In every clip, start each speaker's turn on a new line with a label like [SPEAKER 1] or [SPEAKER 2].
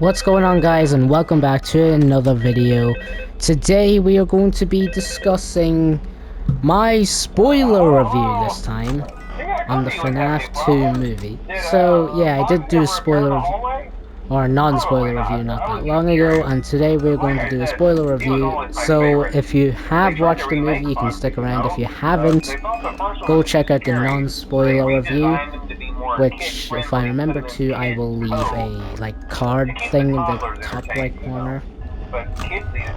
[SPEAKER 1] What's going on, guys, and welcome back to another video. Today we are going to be discussing my spoiler review this time on the Fnaf 2 movie. So yeah, I did do a spoiler review, or a non-spoiler review not that long ago, and today we're going to do a spoiler review. So if you have watched the movie, you can stick around. If you haven't, go check out the non-spoiler review, which, if I remember to, I will leave a card thing in the top right corner.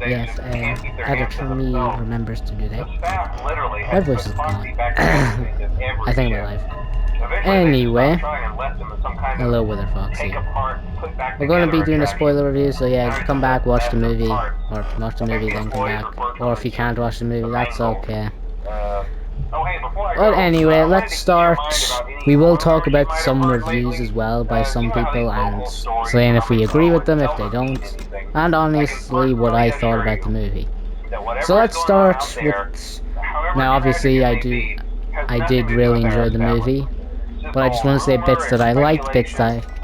[SPEAKER 1] Yeah, if editor me remembers to do that. My voice is gone. I think I'm alive. Anyway, hello Wither Foxy. We're gonna be doing a spoiler review, so yeah, come back, watch the movie, or watch the movie then come back. Or if you can't watch the movie, that's okay. But anyway, let's start. We will talk about some reviews as well by some people and saying if we agree with them, if they don't, and honestly what I thought about the movie. So let's start with, now obviously I did really enjoy the movie, but I just want to say bits that I liked,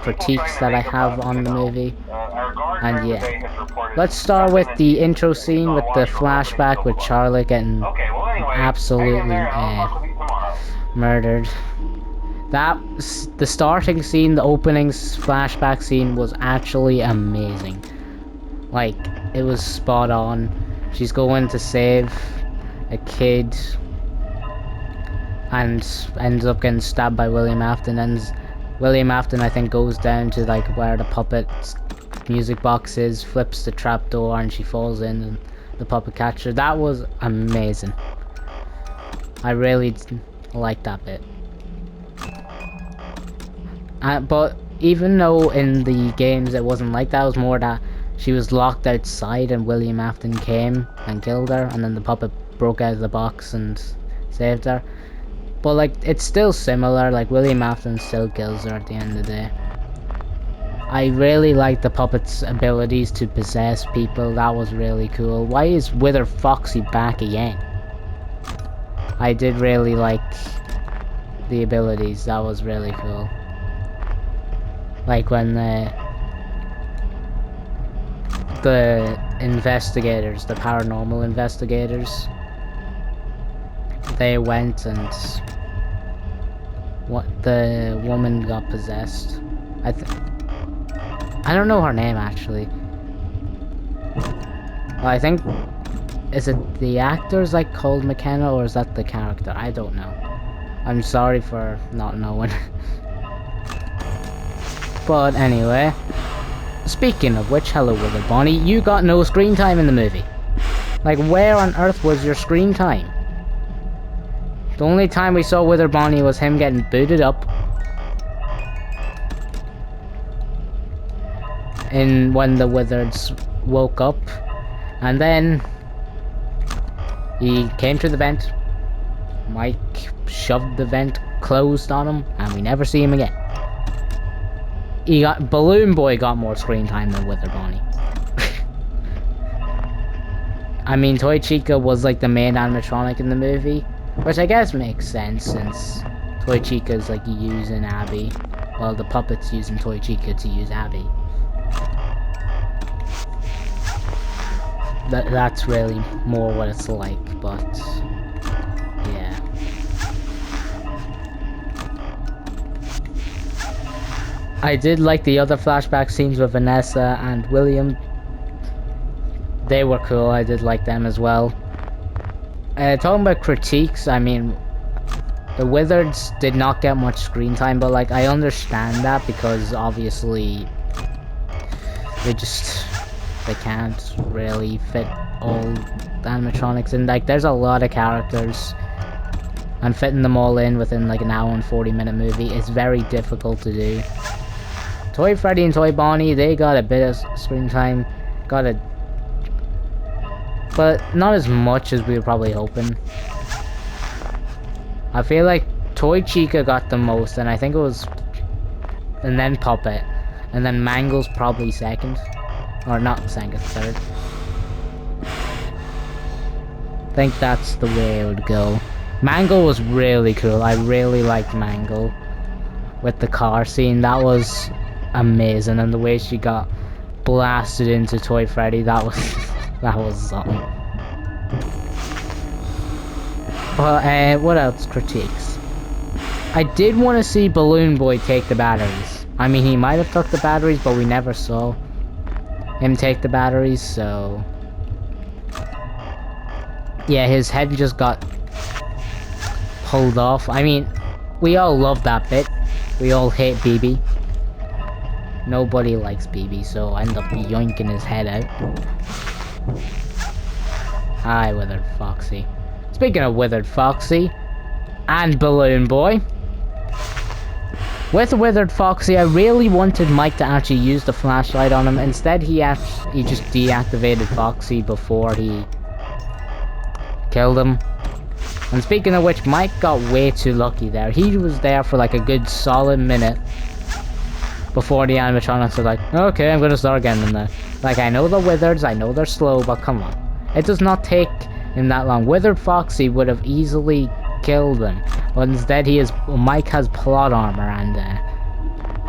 [SPEAKER 1] critiques that I have on the movie, and yeah. Let's start with the intro scene with the flashback with Charlotte getting absolutely murdered. The starting scene, the opening flashback scene was actually amazing. Like, it was spot on. She's going to save a kid and ends up getting stabbed by William Afton, and William Afton, I think, goes down to like where the puppet music box is, flips the trapdoor, and she falls in and the puppet catches her. That was amazing. I really liked that bit. But even though in the games it wasn't like that, it was more that she was locked outside and William Afton came and killed her, and then the puppet broke out of the box and saved her. But like, it's still similar, like William Afton still kills her at the end of the day. I really like the puppet's abilities to possess people. That was really cool. Why is Wither Foxy back again? I did really like the abilities. That was really cool. Like when the investigators, the paranormal investigators, they went and the woman got possessed. I don't know her name actually. Well, I think, is it the actor's like called McKenna, or is that the character? I don't know. I'm sorry for not knowing. But anyway, speaking of which, hello Wither Bonnie, you got no screen time in the movie. Like, where on earth was your screen time? The only time we saw Wither Bonnie was him getting booted up when the Wizards woke up, and then he came through the vent. Mike shoved the vent closed on him, and we never see him again. Balloon Boy got more screen time than Wither Bonnie. I mean, Toy Chica was like the main animatronic in the movie, which I guess makes sense since Toy Chica's like using Abby, while the puppet's using Toy Chica to use Abby. That's really more what it's like, but yeah. I did like the other flashback scenes with Vanessa and William. They were cool. I did like them as well. Talking about critiques, I mean, the Wizards did not get much screen time, but like, I understand that because obviously they can't really fit all the animatronics in. Like, there's a lot of characters, and fitting them all in within like an hour and 40-minute movie is very difficult to do. Toy Freddy and Toy Bonnie, they got a bit of screen time, but not as much as we were probably hoping. I feel like Toy Chica got the most, and I think it was, and then Puppet, and then Mangle's probably second, or not second, third. I think that's the way it would go. Mangle was really cool. I really liked Mangle with the car scene. That was amazing, and the way she got blasted into Toy Freddy. That was that was something. But what else critiques? I did want to see Balloon Boy take the batteries. I mean, he might have took the batteries, but we never saw him take the batteries, so... Yeah, his head just got pulled off. I mean, we all love that bit. We all hate BB. Nobody likes BB, so I end up yoinking his head out. Hi, Withered Foxy. Speaking of Withered Foxy and Balloon Boy, with Withered Foxy, I really wanted Mike to actually use the flashlight on him. Instead, he just deactivated Foxy before he killed him. And speaking of which, Mike got way too lucky there. He was there for like a good solid minute before the animatronics were like, okay, I'm gonna start getting them there. Like, I know the Wizards, I know they're slow, but come on. It does not take him that long. Withered Foxy would have easily killed him, but instead Mike has plot armor, and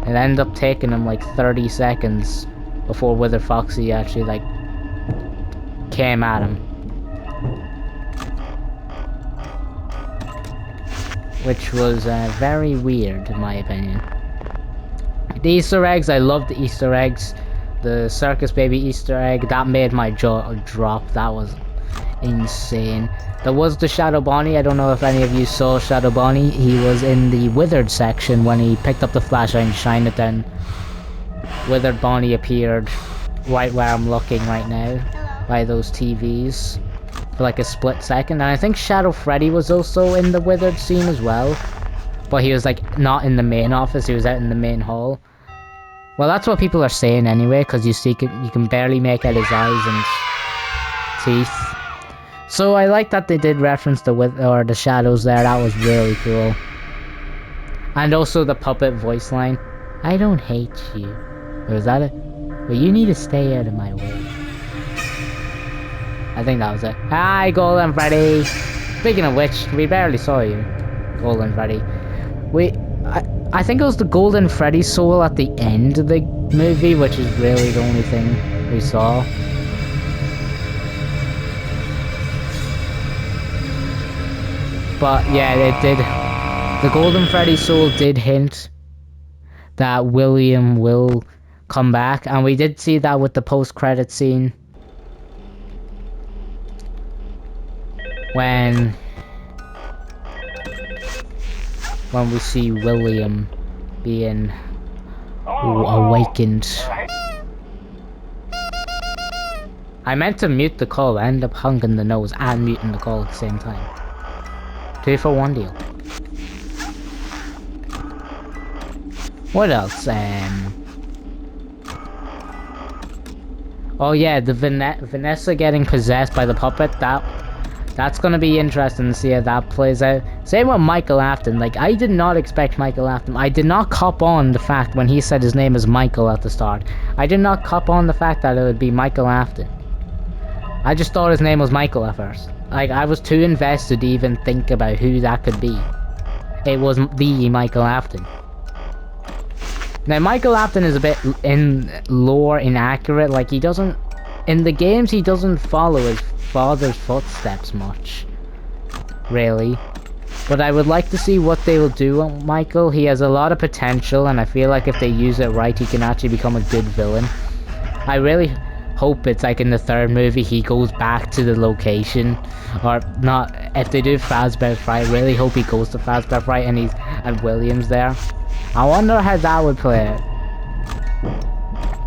[SPEAKER 1] it ended up taking him like 30 seconds before Withered Foxy actually like came at him. Which was very weird in my opinion. The Easter eggs, I love the Easter eggs. The Circus Baby Easter egg, that made my jaw drop. That was insane. There was the Shadow Bonnie. I don't know if any of you saw Shadow Bonnie. He was in the Withered section when he picked up the flashlight and shined it down. Withered Bonnie appeared right where I'm looking right now. Hello. By those TVs. For like a split second. And I think Shadow Freddy was also in the Withered scene as well. But he was like not in the main office. He was out in the main hall. Well, that's what people are saying anyway, because you can barely make out his eyes and teeth. So I like that they did reference the shadows there. That was really cool. And also the puppet voice line. I don't hate you. Or is that it? Well, you need to stay out of my way. I think that was it. Hi, Golden Freddy. Speaking of which, we barely saw you, Golden Freddy. I think it was the Golden Freddy soul at the end of the movie, which is really the only thing we saw. But yeah, it did. The Golden Freddy soul did hint that William will come back, and we did see that with the post-credit scene. When we see William being awakened. I meant to mute the call, I ended up hunging the nose and muting the call at the same time. 2 for 1 deal. What else? Oh yeah, the Vanessa getting possessed by the puppet, that's gonna be interesting to see how that plays out. Same with Michael Afton. Like, I did not expect Michael Afton. I did not cop on the fact when he said his name is Michael at the start. I did not cop on the fact that it would be Michael Afton. I just thought his name was Michael at first. Like, I was too invested to even think about who that could be. It was the Michael Afton. Now, Michael Afton is a bit in lore inaccurate. Like, he doesn't... In the games, he doesn't follow his father's footsteps much, really. But I would like to see what they will do with Michael. He has a lot of potential, and I feel like if they use it right, he can actually become a good villain. I really hope it's like in the 3rd movie he goes back to the location, or not. If they do Fazbear's Fright, I really hope he goes to Fazbear's Fright and William's there. I wonder how that would play out.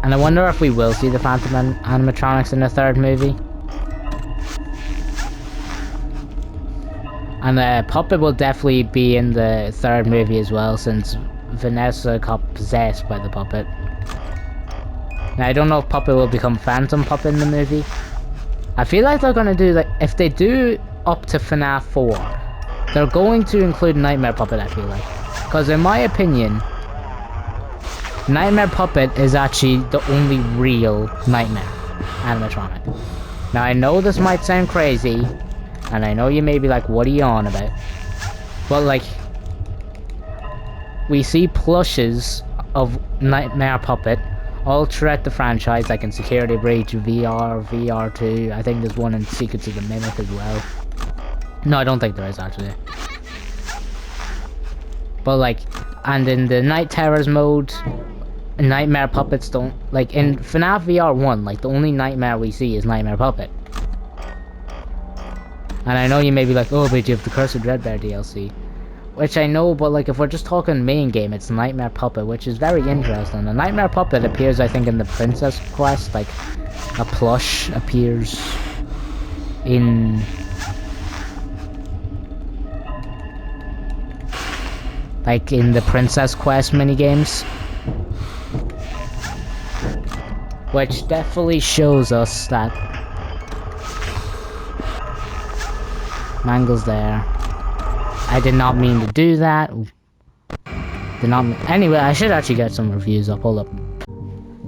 [SPEAKER 1] And I wonder if we will see the Phantom animatronics in the 3rd movie. And the puppet will definitely be in the 3rd movie as well, since Vanessa got possessed by the puppet. Now, I don't know if Puppet will become Phantom Puppet in the movie. I feel like they're gonna do, like, if they do up to Fnaf 4, they're going to include Nightmare Puppet, I feel like. Because in my opinion, Nightmare Puppet is actually the only real Nightmare animatronic. Now, I know this might sound crazy, and I know you may be like, what are you on about? But, like, we see plushes of Nightmare Puppet all throughout the franchise, like in Security Breach, VR, VR2. I think there's one in Secrets of the Mimic as well. No, I don't think there is actually. But like, and in the Night Terrors mode, Nightmare Puppets don't, like in FNAF VR 1, like the only nightmare we see is Nightmare Puppet. And I know you may be like, oh, but you have the Curse of Dreadbear DLC. Which I know, but like if we're just talking main game, it's Nightmare Puppet, which is very interesting. The Nightmare Puppet appears, I think, in the Princess Quest, like a plush appears in... like in the Princess Quest minigames. Which definitely shows us that Mangle's there. I did not mean to do that. Anyway, I should actually get some reviews up. Hold up.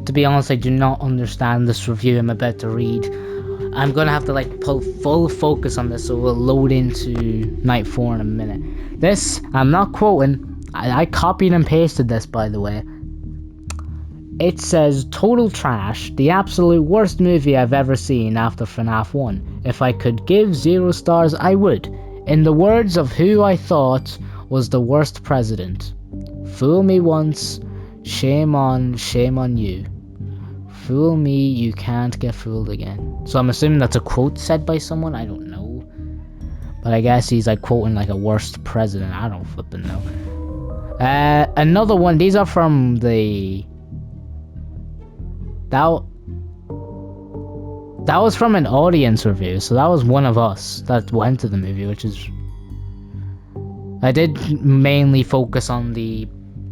[SPEAKER 1] To be honest, I do not understand this review I'm about to read. I'm gonna have to like pull full focus on this, so we'll load into Night 4 in a minute. This, I'm not quoting. I copied and pasted this, by the way. It says, total trash, the absolute worst movie I've ever seen after FNAF 1. If I could give 0 stars, I would. In the words of who I thought was the worst president. Fool me once, shame on you. Fool me, you can't get fooled again. So I'm assuming that's a quote said by someone, I don't know. But I guess he's like quoting like a worst president, I don't flipping know. Another one, these are from the... That was from an audience review, so that was one of us that went to the movie, which is... I did mainly focus on the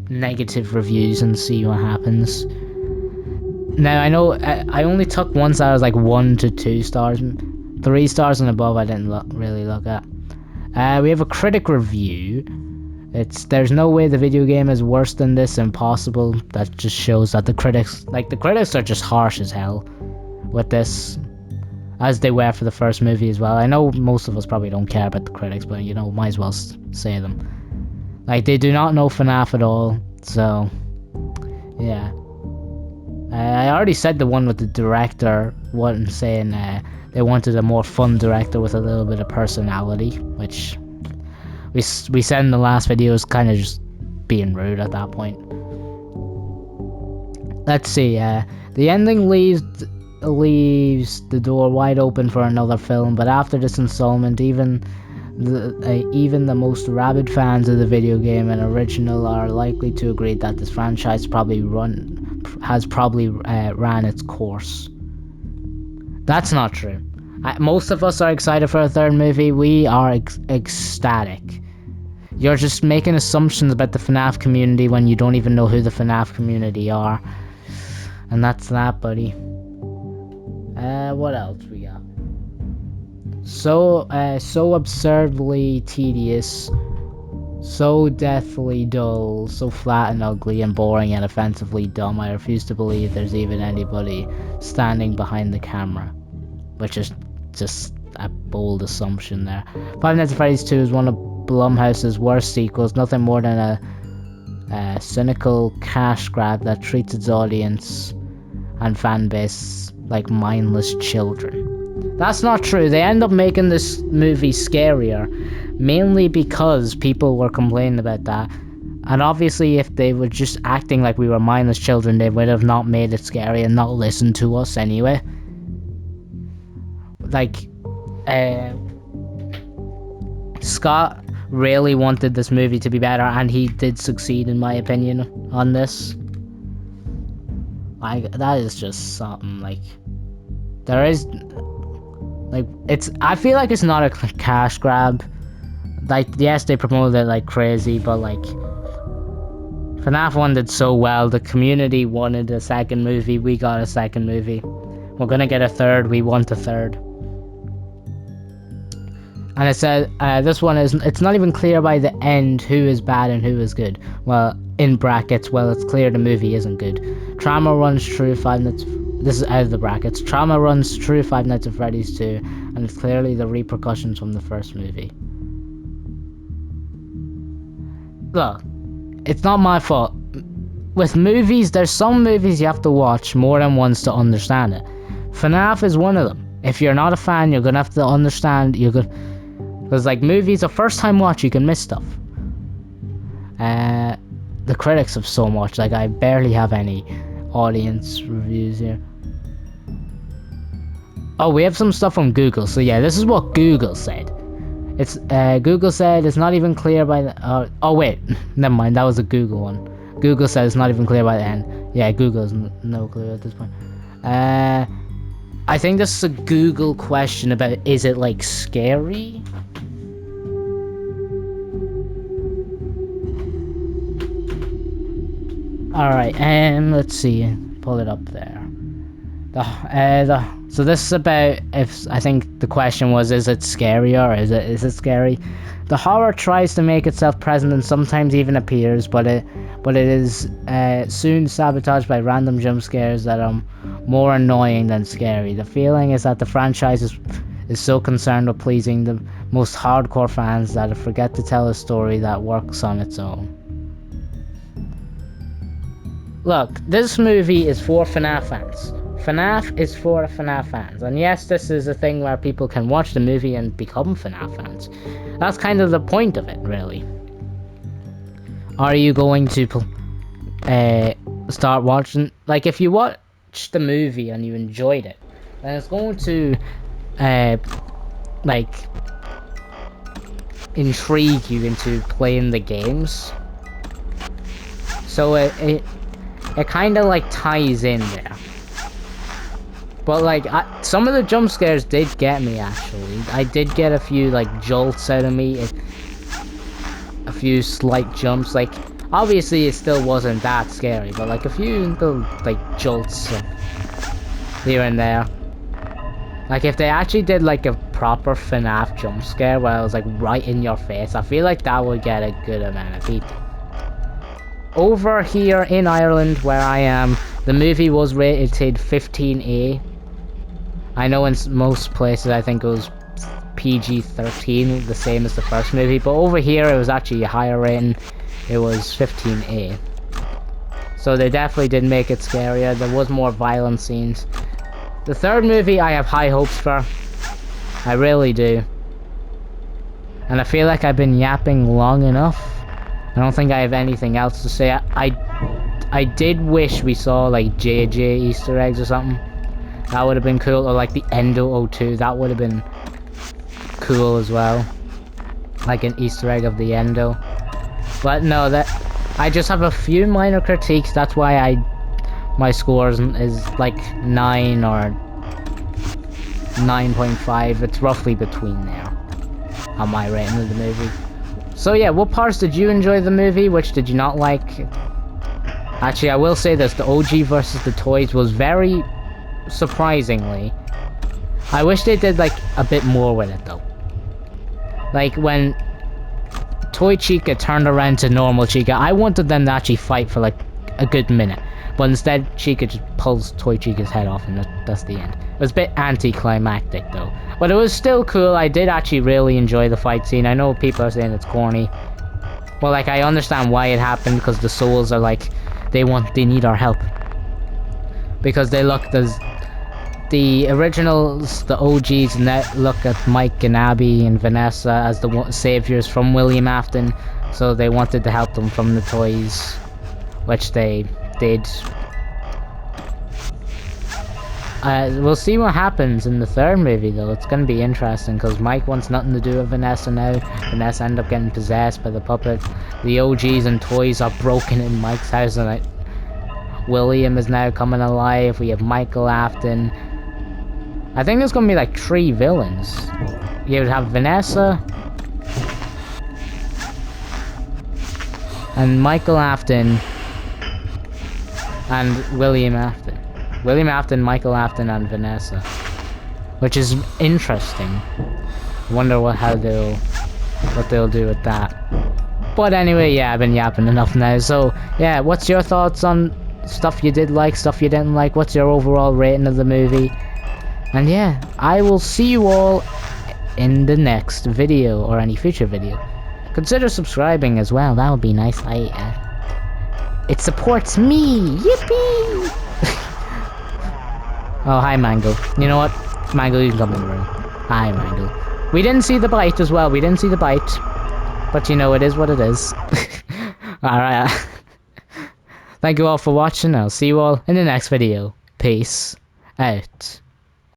[SPEAKER 1] negative reviews and see what happens. Now, I know I only took ones that was like 1 to 2 stars. 3 stars and above I didn't really look at. We have a critic review. There's no way the video game is worse than this, impossible. That just shows that the critics are just harsh as hell with this, as they were for the first movie as well. I know most of us probably don't care about the critics, but you know, might as well say them. Like, they do not know FNAF at all, so yeah. I already said the one with the director wasn't saying they wanted a more fun director with a little bit of personality, which we said in the last video is kind of just being rude at that point. Let's see, the ending leaves the door wide open for another film, but after this installment, even the most rabid fans of the video game and original are likely to agree that this franchise has probably ran its course. That's not true. Most of us are excited for a third movie. We are ecstatic. You're just making assumptions about the FNAF community when you don't even know who the FNAF community are. And that's that, buddy. What else we got? So absurdly tedious, so deathly dull, so flat and ugly and boring and offensively dumb. I refuse to believe there's even anybody standing behind the camera. Which is just a bold assumption there. Five Nights at Freddy's 2 is one of Blumhouse's worst sequels, nothing more than a cynical cash grab that treats its audience and fan base like mindless children. That's not true. They end up making this movie scarier, mainly because people were complaining about that. And obviously if they were just acting like we were mindless children, they would have not made it scary and not listened to us anyway. Like, Scott really wanted this movie to be better, and he did succeed in my opinion on this. Like, that is just something, like, there is, like, I feel like it's not a cash grab. Like, yes, they promoted it like crazy, but like, FNAF 1 did so well, the community wanted a second movie, we got a second movie. We're gonna get a third, we want a third. And it said, this one it's not even clear by the end who is bad and who is good. Well, in brackets, well, it's clear the movie isn't good. Trauma runs true this is out of the brackets. Trauma runs true Five Nights at Freddy's 2, and it's clearly the repercussions from the first movie. Look, it's not my fault. with movies, there's some movies you have to watch more than once to understand it. Fnaf is one of them. If you're not a fan, you're gonna have to understand. Because like movies, a first time watch, you can miss stuff. The critics have so much. Like I barely have any audience reviews here. Oh, we have some stuff from Google. So yeah, this is what Google said. It's Google said it's not even clear by the. Oh wait, never mind. That was a Google one. Google said it's not even clear by the end. Yeah, Google is no clue at this point. I think this is a Google question about is it like scary? Alright, let's see. Pull it up there. So this is about if I think the question was, is it scary or is it scary? The horror tries to make itself present and sometimes even appears, but it is soon sabotaged by random jump scares that are more annoying than scary. The feeling is that the franchise is so concerned with pleasing the most hardcore fans that it forget to tell a story that works on its own. Look, this movie is for Fnaf fans. Fnaf is for Fnaf fans. And yes, this is a thing where people can watch the movie and become Fnaf fans. That's kind of the point of it, really. Are you going to start watching? Like, if you watch the movie and you enjoyed it, then it's going to, like, intrigue you into playing the games. So it kind of like ties in there. But like some of the jump scares did get me actually. I did get a few like jolts out of me, a few slight jumps. Like obviously it still wasn't that scary, but like a few little like jolts here and there. Like if they actually did like a proper FNAF jump scare where it was like right in your face, I feel like that would get a good amount of people. Over here in Ireland, where I am, the movie was rated 15A. I know in most places I think it was PG-13, the same as the first movie, but over here it was actually a higher rating. It was 15A. So they definitely did make it scarier. There was more violent scenes. The third movie I have high hopes for. I really do. And I feel like I've been yapping long enough. I don't think I have anything else to say. I did wish we saw like JJ Easter eggs or something. That would have been cool. Or like the Endo O2. That would have been cool as well. Like an Easter egg of the Endo. But no, I just have a few minor critiques. That's why my score is like 9 or 9.5. It's roughly between there on my rating of the movie. So yeah, what parts did you enjoy the movie? Which did you not like? Actually, I will say this, the OG versus the toys was very surprisingly. I wish they did like a bit more with it though. Like when Toy Chica turned around to normal Chica, I wanted them to actually fight for like a good minute. But instead, Chica just pulls Toy Chica's head off and that's the end. It was a bit anticlimactic though. But it was still cool. I did actually really enjoy the fight scene. I know people are saying it's corny. Well, like, I understand why it happened, because the souls are like, they need our help. Because they look as the originals, the OGs, look at Mike and Abby and Vanessa as the saviors from William Afton. So they wanted to help them from the toys, which they did. We'll see what happens in the third movie though. It's gonna be interesting because Mike wants nothing to do with Vanessa now. Vanessa ended up getting possessed by the puppet. The OGs and toys are broken in Mike's house, and William is now coming alive. We have Michael Afton. I think there's gonna be like 3 villains. You would have Vanessa and Michael Afton and William Afton. William Afton, Michael Afton, and Vanessa, which is interesting. Wonder what they'll do with that. But anyway, yeah, I've been yapping enough now. So yeah, what's your thoughts on stuff you did like, stuff you didn't like? What's your overall rating of the movie? And yeah, I will see you all in the next video or any future video. Consider subscribing as well. That would be nice. It supports me! Yippee! Oh, hi, Mango. You know what? Mango, you can come in the room. Hi, Mango. We didn't see the bite as well. We didn't see the bite. But you know, it is what it is. Alright. Thank you all for watching. I'll see you all in the next video. Peace out.